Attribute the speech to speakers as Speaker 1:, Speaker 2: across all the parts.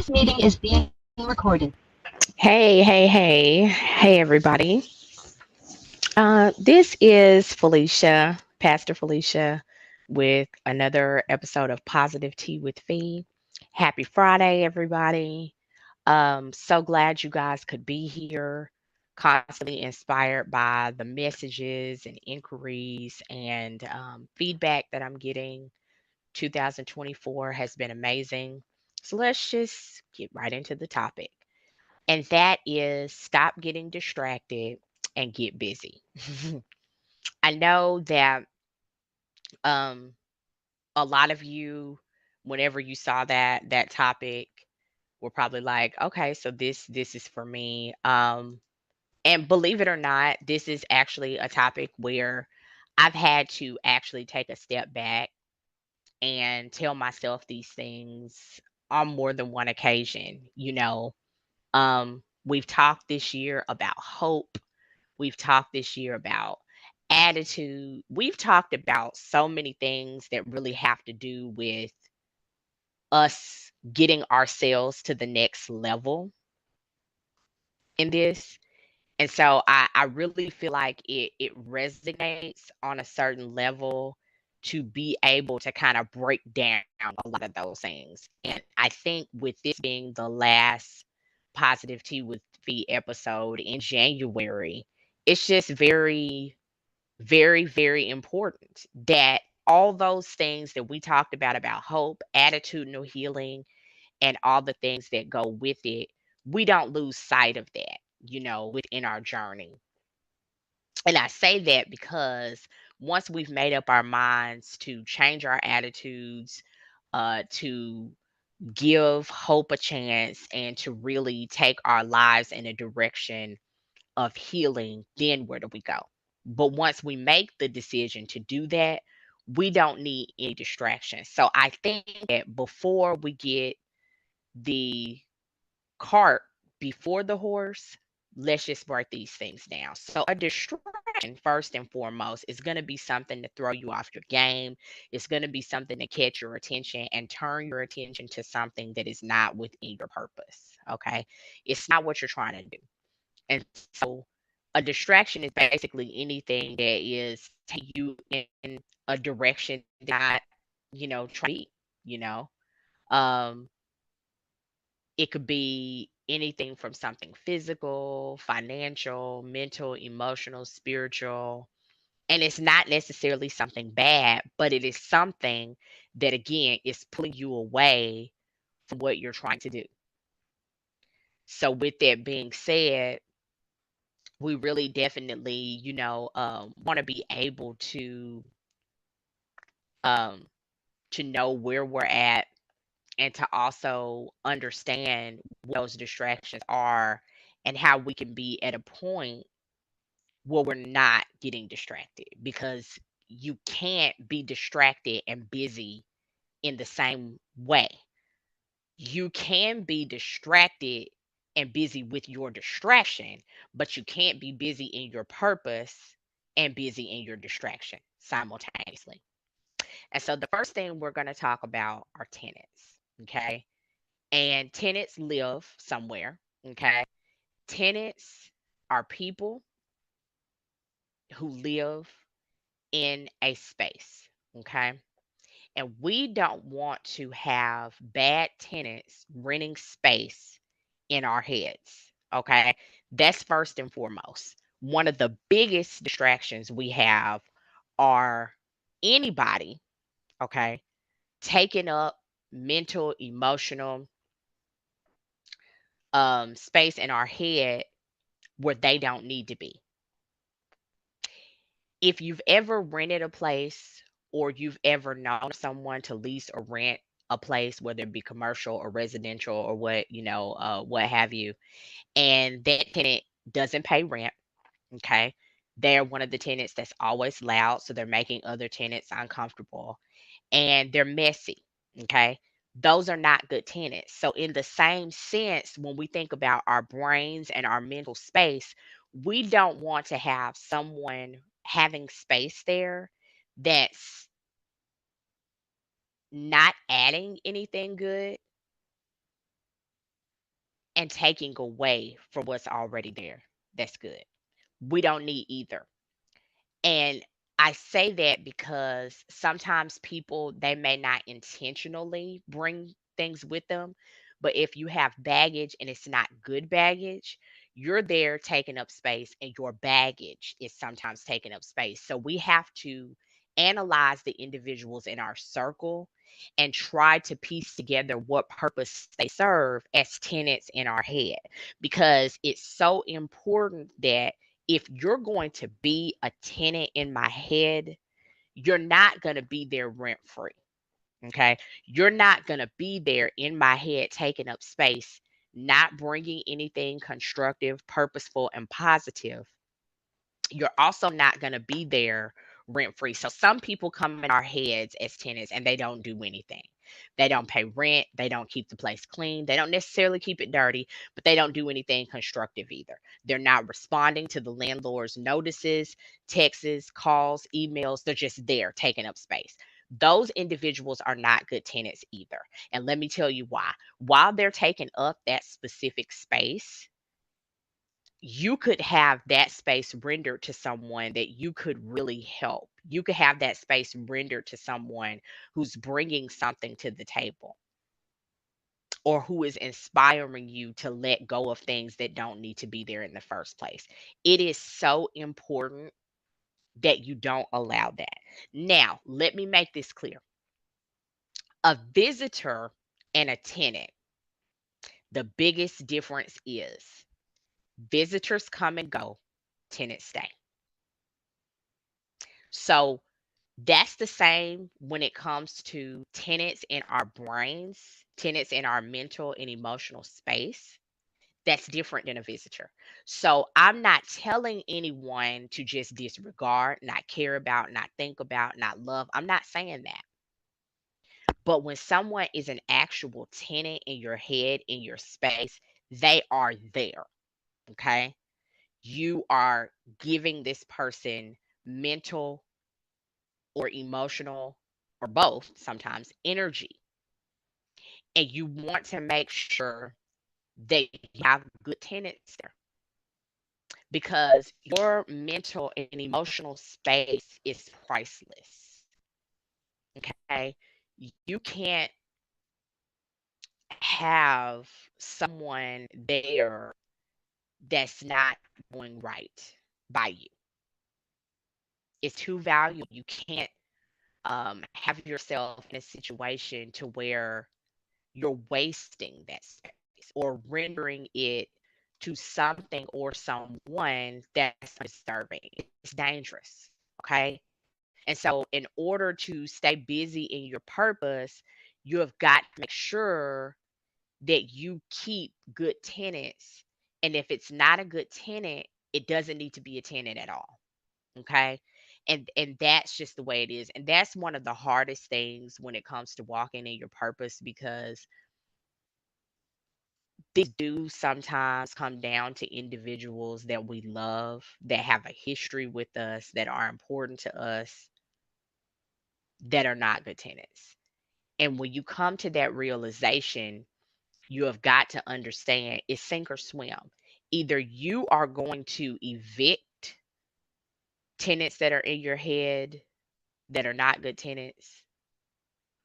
Speaker 1: This meeting is being recorded.
Speaker 2: Hey, everybody. This is Felicia, Pastor Felicia, with another episode of Positive Tea with Fee. Happy Friday, everybody. So glad you guys could be here, constantly inspired by the messages and inquiries and feedback that I'm getting. 2024 has been amazing. So let's just get right into the topic. And that is stop getting distracted and get busy. I know that um, a lot of you, whenever you saw that topic, were probably like, okay, so this is for me. And believe it or not, this is actually a topic where I've had to actually take a step back and tell myself these things on more than one occasion. We've talked this year about hope. We've talked this year about attitude. We've talked about so many things that really have to do with us getting ourselves to the next level in this. And so I really feel like it resonates on a certain level to be able to kind of break down a lot of those things. And I think with this being the last Positive Tea with Fee episode in January, it's just very important that all those things that we talked about hope, attitudinal healing, and all the things that go with it, we don't lose sight of that, within our journey. And I say that because once we've made up our minds to change our attitudes, to give hope a chance, and to really take our lives in a direction of healing, then where do we go? But once we make the decision to do that, we don't need any distractions. So I think that before we get the cart before the horse, let's just break these things down. So a distraction, first and foremost, is going to be something to throw you off your game. It's going to be something to catch your attention and turn your attention to something that is not within your purpose. Okay. It's not what you're trying to do. And so a distraction is basically anything that is taking you in a direction that trying to be, you know. Um, it could be anything from something physical, financial, mental, emotional, spiritual. And it's not necessarily something bad, but it is something that, again, is pulling you away from what you're trying to do. So, with that being said, we really definitely, want to be able um, to know where we're at and to also understand what those distractions are and how we can be at a point where we're not getting distracted because you can't be distracted and busy in the same way. You can be distracted and busy with your distraction, but you can't be busy in your purpose and busy in your distraction simultaneously. And so the first thing we're going to talk about are tenants. Okay. And tenants live somewhere. Okay. Tenants are people who live in a space. Okay. And we don't want to have bad tenants renting space in our heads. Okay. That's first and foremost. One of the biggest distractions we have are anybody, okay, taking up mental, emotional space in our head where they don't need to be. If you've ever rented a place or you've ever known someone to lease or rent a place, whether it be commercial or residential or what have you, and that tenant doesn't pay rent, okay, they're one of the tenants that's always loud, so they're making other tenants uncomfortable, and they're messy, okay. Those are not good tenants. So, in the same sense, when we think about our brains and our mental space, we don't want to have someone having space there that's not adding anything good and taking away from what's already there. That's good. We don't need either. And I say that because sometimes people, they may not intentionally bring things with them, but if you have baggage and it's not good baggage, you're there taking up space and your baggage is sometimes taking up space. So we have to analyze the individuals in our circle and try to piece together what purpose they serve as tenants in our head, because it's so important that if you're going to be a tenant in my head, you're not going to be there rent free. Okay. You're not going to be there in my head taking up space, not bringing anything constructive, purposeful, and positive. You're also not going to be there rent free. So some people come in our heads as tenants and they don't do anything. They don't pay rent. They don't keep the place clean. They don't necessarily keep it dirty, but they don't do anything constructive either. They're not responding to the landlord's notices, texts, calls, emails. They're just there taking up space. Those individuals are not good tenants either. And let me tell you why. While they're taking up that specific space, you could have that space rendered to someone that you could really help. You could have that space rendered to someone who's bringing something to the table or who is inspiring you to let go of things that don't need to be there in the first place. It is so important that you don't allow that. Now, let me make this clear. A visitor and a tenant, the biggest difference is visitors come and go, tenants stay. So that's the same when it comes to tenants in our brains, tenants in our mental and emotional space. That's different than a visitor. So I'm not telling anyone to just disregard, not care about, not think about, not love. I'm not saying that. But when someone is an actual tenant in your head, in your space, they are there. Okay. You are giving this person mental or emotional or both sometimes energy, and you want to make sure that you have good tenants there, because your mental and emotional space is priceless. Okay. You can't have someone there that's not doing right by you. It's too valuable. You can't have yourself in a situation to where you're wasting that space or rendering it to something or someone that's undeserving. It's dangerous. Okay. And so, in order to stay busy in your purpose, you have got to make sure that you keep good tenants. And if it's not a good tenant, it doesn't need to be a tenant at all. Okay. And that's just the way it is. And that's one of the hardest things when it comes to walking in your purpose, because these do sometimes come down to individuals that we love, that have a history with us, that are important to us, that are not good tenants. And when you come to that realization, you have got to understand it's sink or swim. Either you are going to evict tenants that are in your head that are not good tenants,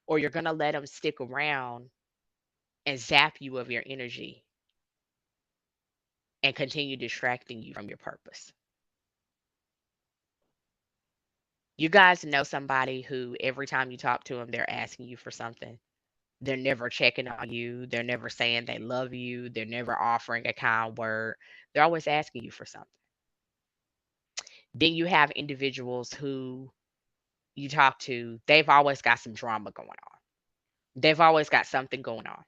Speaker 2: or you're going to let them stick around and zap you of your energy and continue distracting you from your purpose. You guys know somebody who every time you talk to them, they're asking you for something. They're never checking on you. They're never saying they love you. They're never offering a kind word. They're always asking you for something. Then you have individuals who you talk to, they've always got some drama going on. They've always got something going on.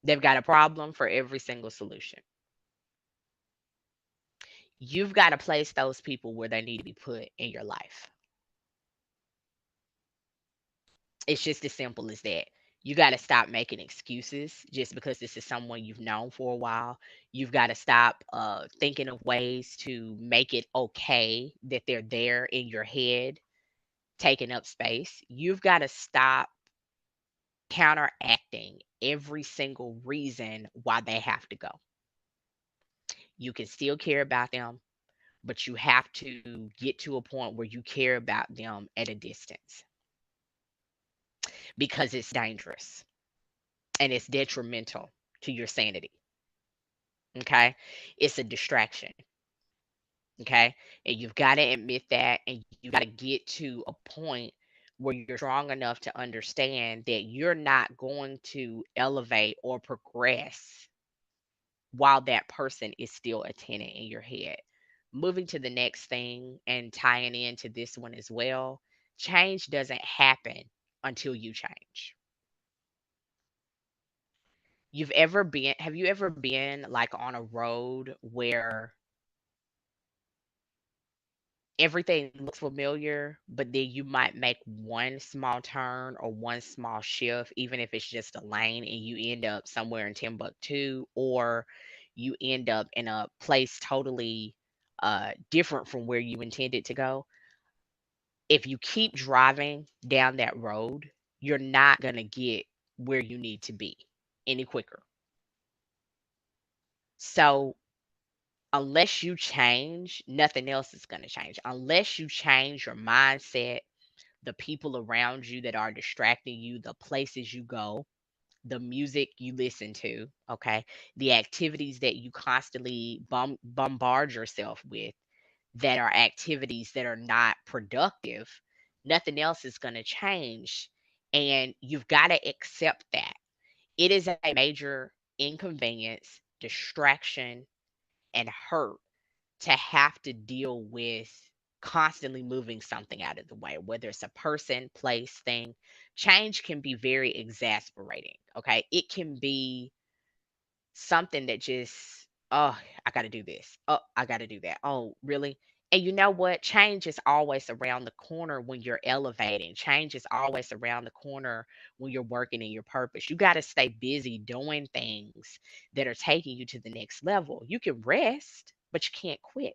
Speaker 2: They've got a problem for every single solution. You've got to place those people where they need to be put in your life. It's just as simple as that. You got to stop making excuses just because this is someone you've known for a while. You've got to stop thinking of ways to make it okay that they're there in your head, taking up space. You've got to stop counteracting every single reason why they have to go. You can still care about them, but you have to get to a point where you care about them at a distance because it's dangerous and it's detrimental to your sanity. Okay. It's a distraction. Okay. And you've got to admit that, and you got to get to a point where you're strong enough to understand that you're not going to elevate or progress while that person is still a tenant in your head. Moving to the next thing and tying into this one as well, change doesn't happen until you change. Have you ever been like on a road where everything looks familiar, but then you might make one small turn or one small shift, even if it's just a lane, and you end up somewhere in Timbuktu, or you end up in a place totally different from where you intended to go. If you keep driving down that road, you're not going to get where you need to be any quicker. So, unless you change, nothing else is going to change. Unless you change your mindset, the people around you that are distracting you, the places you go, the music you listen to, okay, the activities that you constantly bombard yourself with, that are activities that are not productive, nothing else is going to change. And you've got to accept that. It is a major inconvenience, distraction, and hurt to have to deal with constantly moving something out of the way, whether it's a person, place, thing. Change can be very exasperating. Okay. It can be something that just, oh, I got to do this. Oh, I got to do that. Oh, really? And you know what? Change is always around the corner when you're elevating. Change is always around the corner when you're working in your purpose. You got to stay busy doing things that are taking you to the next level. You can rest, but you can't quit.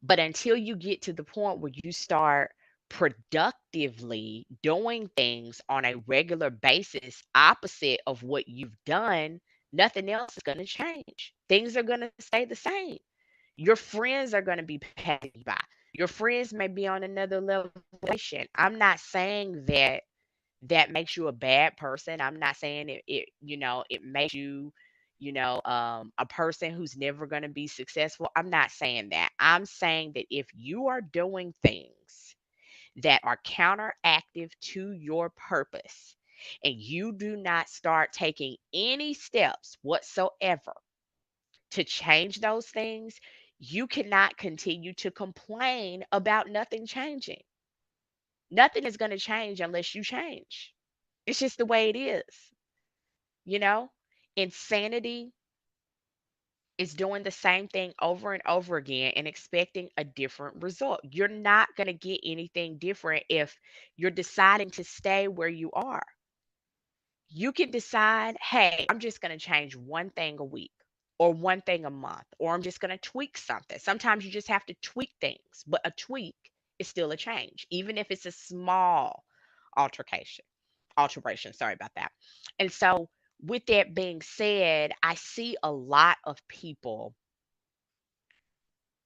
Speaker 2: But until you get to the point where you start productively doing things on a regular basis, opposite of what you've done, nothing else is going to change. Things are going to stay the same. Your friends are going to be passing you by. Your friends may be on another level of elevation. I'm not saying that that makes you a bad person. I'm not saying it makes you, a person who's never going to be successful. I'm not saying that. I'm saying that if you are doing things that are counteractive to your purpose and you do not start taking any steps whatsoever to change those things, you cannot continue to complain about nothing changing. Nothing is going to change unless you change. It's just the way it is, you know? Insanity is doing the same thing over and over again and expecting a different result. You're not going to get anything different if you're deciding to stay where you are. You can decide, hey, I'm just going to change one thing a week or one thing a month, or I'm just going to tweak something. Sometimes you just have to tweak things, but a tweak is still a change, even if it's a small altercation. Alteration, sorry about that. And so, with that being said, I see a lot of people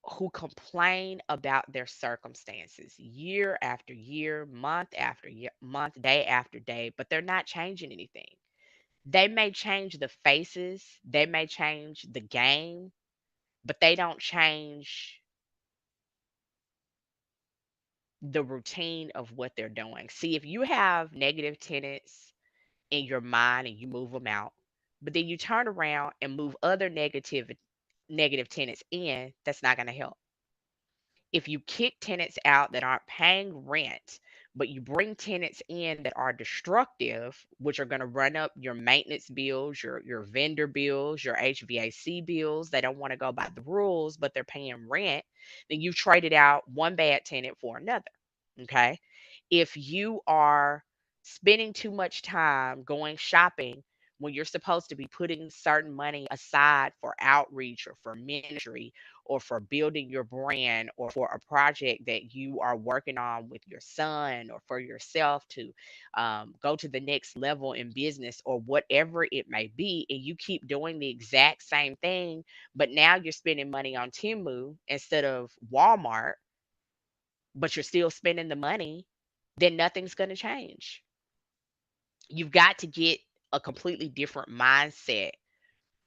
Speaker 2: who complain about their circumstances year after year, month after year, month, day after day, but they're not changing anything. They may change the faces, they may change the game, but they don't change the routine of what they're doing. See, if you have negative tenants in your mind and you move them out, but then you turn around and move other negative tenants in, that's not going to help. If you kick tenants out that aren't paying rent, but you bring tenants in that are destructive, which are going to run up your maintenance bills, your vendor bills, your HVAC bills, they don't want to go by the rules, but they're paying rent, then you've traded out one bad tenant for another. Okay. If you are spending too much time going shopping when you're supposed to be putting certain money aside for outreach or for ministry or for building your brand or for a project that you are working on with your son or for yourself to go to the next level in business or whatever it may be, and you keep doing the exact same thing, but now you're spending money on Timu instead of Walmart, but you're still spending the money, then nothing's going to change. You've got to get a completely different mindset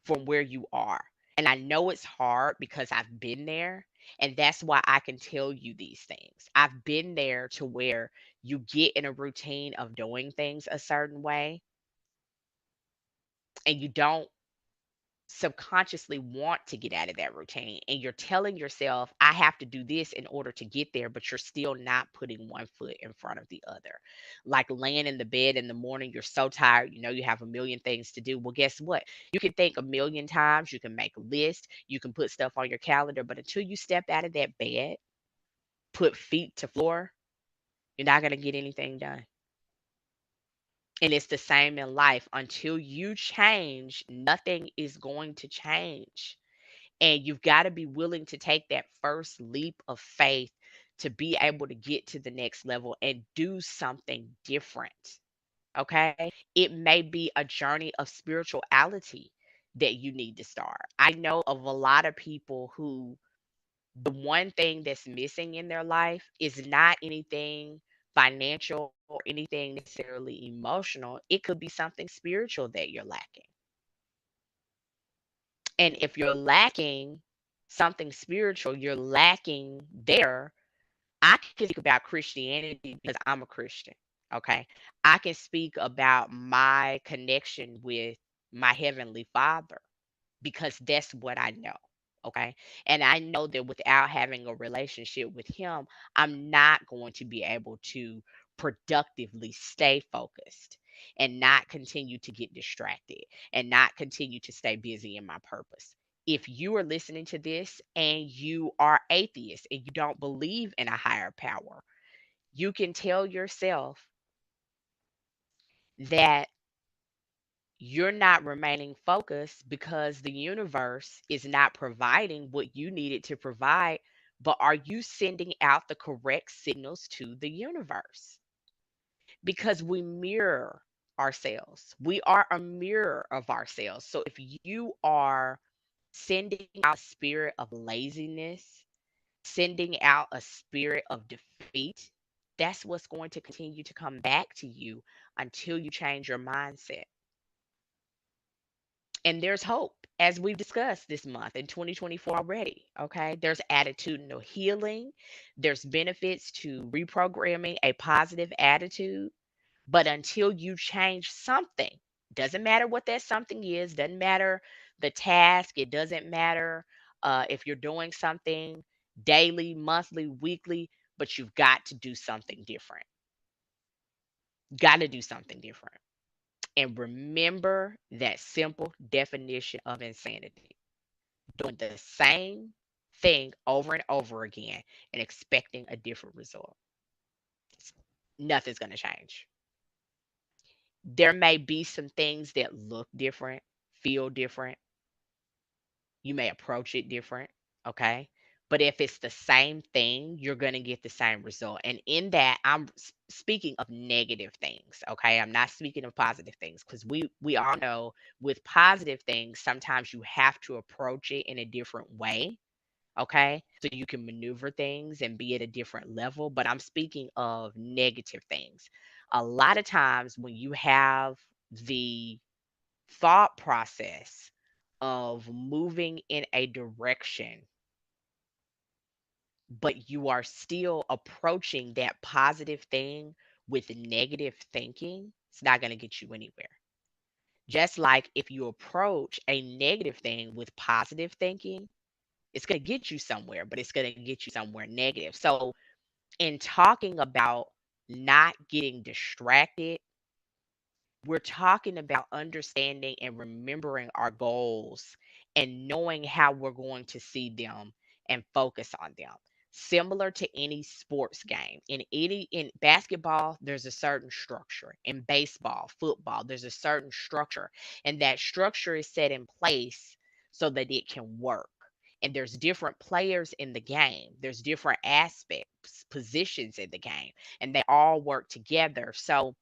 Speaker 2: from where you are. And I know it's hard because I've been there. And that's why I can tell you these things. I've been there to where you get in a routine of doing things a certain way and you don't subconsciously want to get out of that routine. And you're telling yourself, I have to do this in order to get there, but you're still not putting one foot in front of the other. Like laying in the bed in the morning, you're so tired, you know, you have a million things to do. Well, guess what? You can think a million times, you can make a list, you can put stuff on your calendar, but until you step out of that bed, put feet to floor, you're not going to get anything done. And it's the same in life. Until you change, nothing is going to change. And you've got to be willing to take that first leap of faith to be able to get to the next level and do something different. Okay. It may be a journey of spirituality that you need to start. I know of a lot of people who the one thing that's missing in their life is not anything financial or anything necessarily emotional. It could be something spiritual that you're lacking. And if you're lacking something spiritual, you're lacking there. I can speak about Christianity because I'm a Christian. Okay. I can speak about my connection with my Heavenly Father because that's what I know. Okay. And I know that without having a relationship with Him, I'm not going to be able to productively stay focused and not continue to get distracted and not continue to stay busy in my purpose. If you are listening to this and you are atheist and you don't believe in a higher power, you can tell yourself that you're not remaining focused because the universe is not providing what you needed to provide. But are you sending out the correct signals to the universe? Because we mirror ourselves, we are a mirror of ourselves. So if you are sending out a spirit of laziness, sending out a spirit of defeat, that's what's going to continue to come back to you until you change your mindset. And there's hope, as we've discussed this month in 2024 already. Okay. There's attitudinal healing, there's benefits to reprogramming a positive attitude. But until you change something, doesn't matter what that something is, doesn't matter the task, it doesn't matter if you're doing something daily, monthly, weekly, but you've got to do something different. Got to do something different. And remember that simple definition of insanity: doing the same thing over and over again and expecting a different result. Nothing's going to change. There may be some things that look different, feel different. You may approach it different. Okay. But if it's the same thing, you're going to get the same result. And in that, I'm speaking of negative things. Okay. I'm not speaking of positive things because we all know with positive things, sometimes you have to approach it in a different way. Okay. So you can maneuver things and be at a different level. But I'm speaking of negative things. A lot of times when you have the thought process of moving in a direction, but you are still approaching that positive thing with negative thinking, it's not going to get you anywhere. Just like if you approach a negative thing with positive thinking, it's going to get you somewhere, but it's going to get you somewhere negative. So, in talking about not getting distracted, we're talking about understanding and remembering our goals and knowing how we're going to see them and focus on them. Similar to any sports game. In basketball, there's a certain structure. In baseball, football, there's a certain structure. And that structure is set in place so that it can work. And there's different players in the game. There's different aspects, positions in the game, and they all work together. So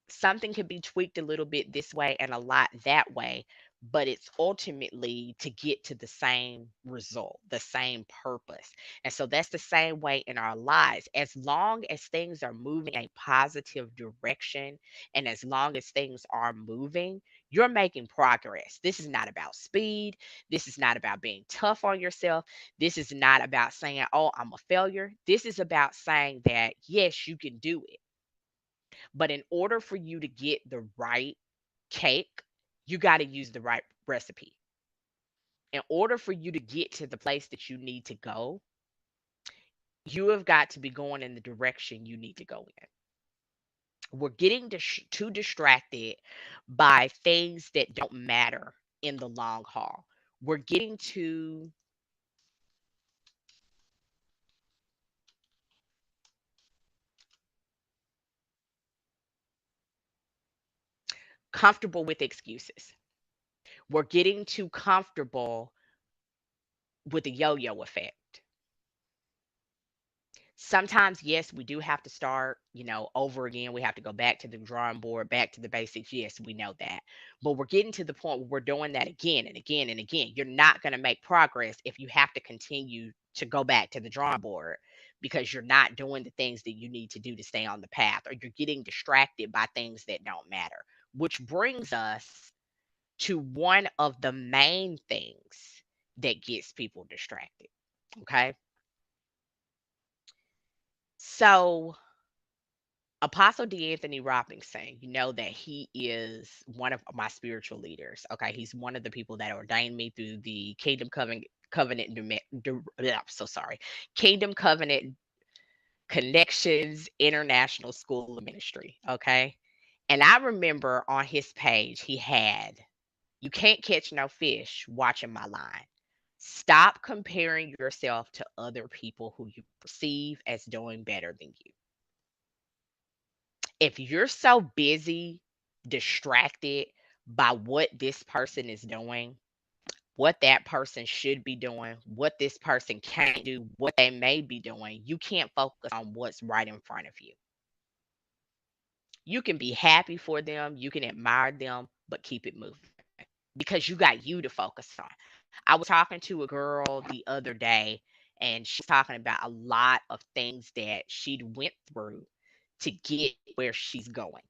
Speaker 2: something could be tweaked a little bit this way and a lot that way, but it's ultimately to get to the same result, the same purpose. And so that's the same way in our lives. As long as things are moving in a positive direction and as long as things are moving, you're making progress. This is not about speed. This is not about being tough on yourself. This is not about saying, oh, I'm a failure. This is about saying that, yes, you can do it. But in order for you to get the right cake, you got to use the right recipe. In order for you to get to the place that you need to go, you have got to be going in the direction you need to go in. We're getting too distracted by things that don't matter in the long haul. We're getting too comfortable with excuses. We're getting too comfortable with the yo yo effect. Sometimes, yes, we do have to start, over again. We have to go back to the drawing board, back to the basics. Yes, we know that. But we're getting to the point where we're doing that again and again and again. You're not going to make progress if you have to continue to go back to the drawing board because you're not doing the things that you need to do to stay on the path, or you're getting distracted by things that don't matter. Which brings us to one of the main things that gets people distracted. Okay. So, Apostle D'Anthony Robinson, you know that he is one of my spiritual leaders. Okay, he's one of the people that ordained me through the so sorry, Kingdom Covenant Connections International School of Ministry. Okay, and I remember on his page he had, "You can't catch no fish watching my line. Stop comparing yourself to other people who you perceive as doing better than you." If you're so busy, distracted by what this person is doing, what that person should be doing, what this person can't do, what they may be doing, you can't focus on what's right in front of you. You can be happy for them, you can admire them, but keep it moving because you got you to focus on. I was talking to a girl the other day and she's talking about a lot of things that she'd went through to get where she's going.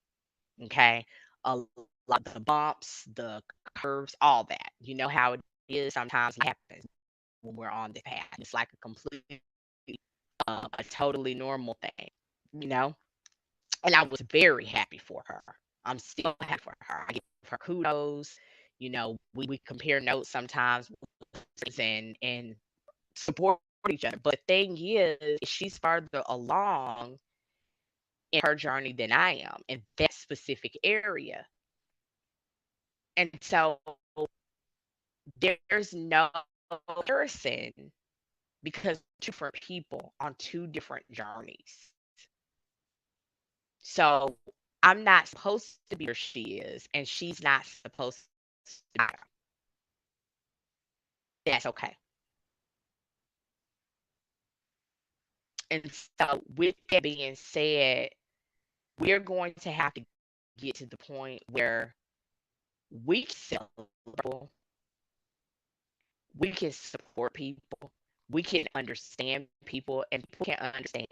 Speaker 2: Okay. A lot of the bumps, the curves, all that. You know how it is sometimes it happens when we're on the path. It's like a completely, a totally normal thing, you know? And I was very happy for her. I'm still happy for her. I give her kudos. We compare notes sometimes and support each other. But the thing is, she's further along in her journey than I am in that specific area. And so there's no comparison because different people on two different journeys. So I'm not supposed to be where she is, and she's not supposed to be. That's okay. And so, with that being said, we're going to have to get to the point where we can celebrate, we can support people, we can understand people, and people can understand.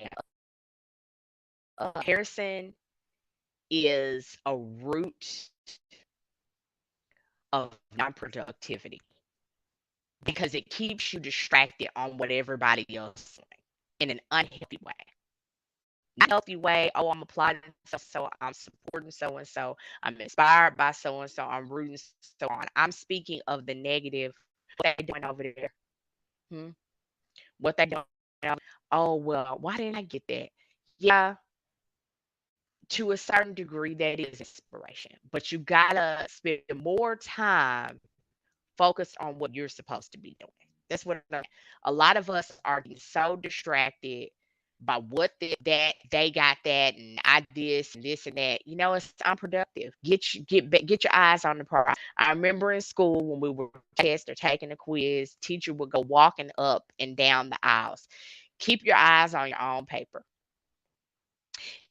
Speaker 2: Comparison is a root of non-productivity because it keeps you distracted on what everybody else is doing in an unhealthy way. Not a healthy way, oh, I'm applauding so, I'm supporting so and so, I'm inspired by so and so, I'm rooting so on. I'm speaking of the negative, what they doing over there. Hmm? What they doing over, oh well, why didn't I get that? Yeah, to a certain degree that is inspiration, but you gotta spend more time focused on what you're supposed to be doing. That's what a lot of us are getting so distracted by what that they got that and I this and this and that. You know, it's unproductive. Get your eyes on the prize. I remember in school when we were test or taking a quiz, teacher would go walking up and down the aisles. Keep your eyes on your own paper.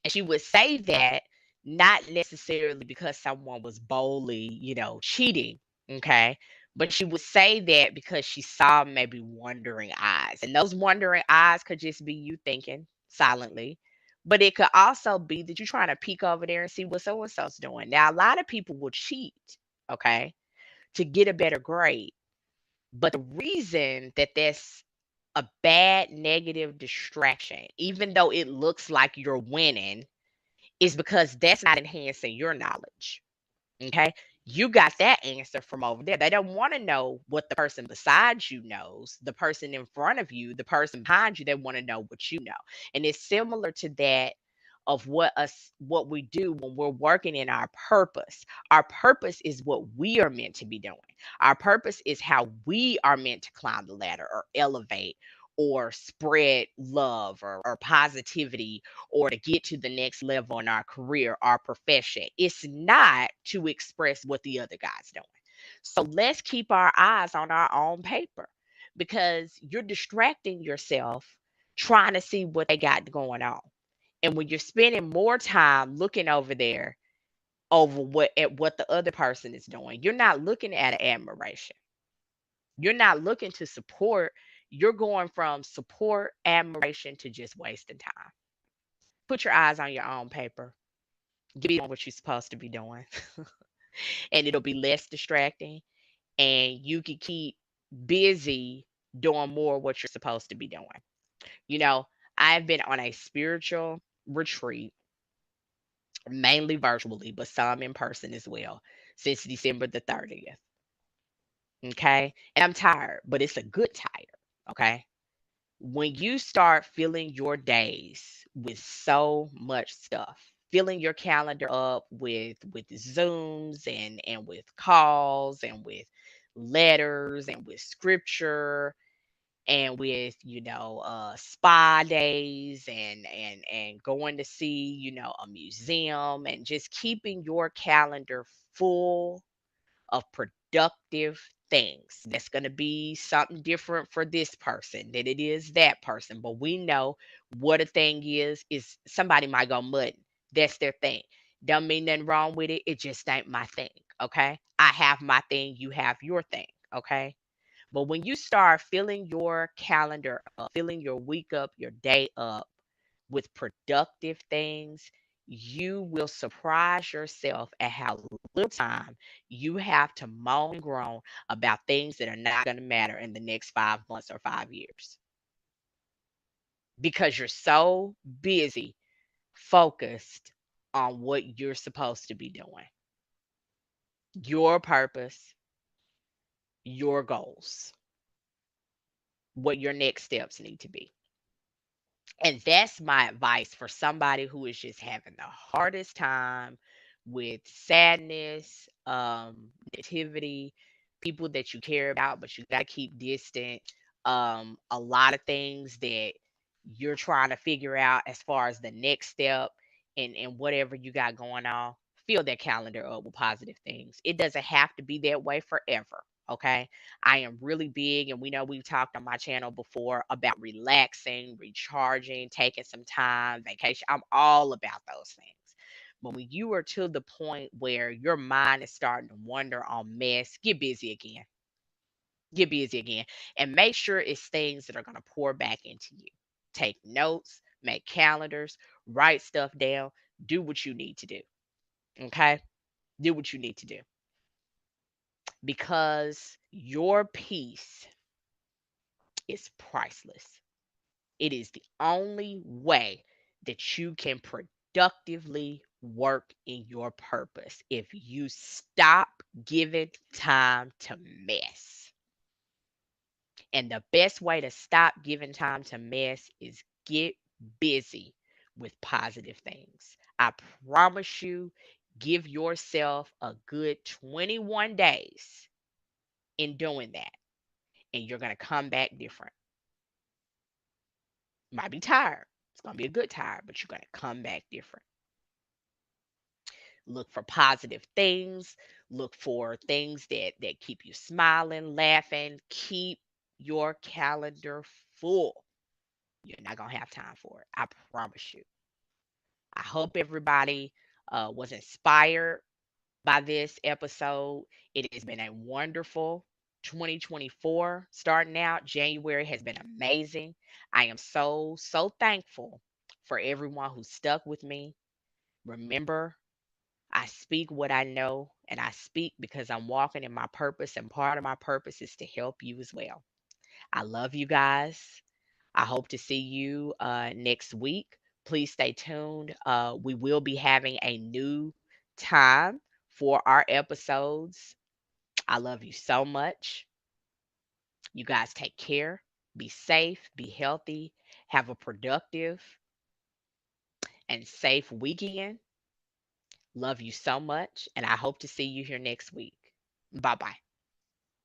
Speaker 2: And she would say that not necessarily because someone was boldly, cheating, okay? But she would say that because she saw maybe wondering eyes. And those wondering eyes could just be you thinking silently. But it could also be that you're trying to peek over there and see what so and so's doing. Now, a lot of people will cheat, okay, to get a better grade. But the reason that that's a bad negative distraction, even though it looks like you're winning, is because that's not enhancing your knowledge. Okay. You got that answer from over there. They don't want to know what the person beside you knows, the person in front of you, the person behind you. They want to know what you know. And it's similar to that of what we do when we're working in our purpose. Our purpose is what we are meant to be doing. Our purpose is how we are meant to climb the ladder or elevate or spread love or positivity or to get to the next level in our career, our profession. It's not to express what the other guy's doing. So let's keep our eyes on our own paper because you're distracting yourself trying to see what they got going on. And when you're spending more time looking over there over what the other person is doing, you're not looking at admiration. You're not looking to support. You're going from support, admiration to just wasting time. Put your eyes on your own paper. Get on what you're supposed to be doing. And it'll be less distracting. And you can keep busy doing more what you're supposed to be doing. You know, I've been on a spiritual retreat, mainly virtually, but some in person as well, since December the 30th. Okay. And I'm tired, but it's a good tired. Okay. When you start filling your days with so much stuff, filling your calendar up with Zooms and with calls and with letters and with scripture and with spa days and going to see a museum and just keeping your calendar full of productive things. That's going to be something different for this person than it is that person. But we know what a thing is somebody might go mudding. That's their thing. Don't mean nothing wrong with it. It just ain't my thing. Okay. I have my thing, you have your thing. Okay. But when you start filling your calendar up, filling your week up, your day up with productive things, you will surprise yourself at how little time you have to moan and groan about things that are not going to matter in the next 5 months or 5 years because you're so busy focused on what you're supposed to be doing, your purpose, your goals, what your next steps need to be. And that's my advice for somebody who is just having the hardest time with sadness, negativity, people that you care about, but you got to keep distant. A lot of things that you're trying to figure out as far as the next step and whatever you got going on. Fill that calendar up with positive things. It doesn't have to be that way forever. Okay. I am really big, and we know we've talked on my channel before about relaxing, recharging, taking some time, vacation. I'm all about those things. But when you are to the point where your mind is starting to wander on mess, get busy again. Get busy again. And make sure it's things that are going to pour back into you. Take notes, make calendars, write stuff down, do what you need to do. Okay? Do what you need to do. Because your peace is priceless. It is the only way that you can productively work in your purpose if you stop giving time to mess. And the best way to stop giving time to mess is get busy with positive things. I promise you, give yourself a good 21 days in doing that. and you're going to come back different. Might be tired. It's going to be a good tired, but you're going to come back different. Look for positive things. Look for things that keep you smiling, laughing. Keep your calendar full. You're not going to have time for it. I promise you. I hope everybody was inspired by this episode. It has been a wonderful 2024 starting out. January has been amazing. I am so thankful for everyone who stuck with me. Remember, I speak what I know, and I speak because I'm walking in my purpose, and part of my purpose is to help you as well. I love you guys. I hope to see you next week. Please stay tuned. We will be having a new time for our episodes. I love you so much. You guys take care. Be safe, be healthy, have a productive and safe weekend. Love you so much, and I hope to see you here next week. Bye bye.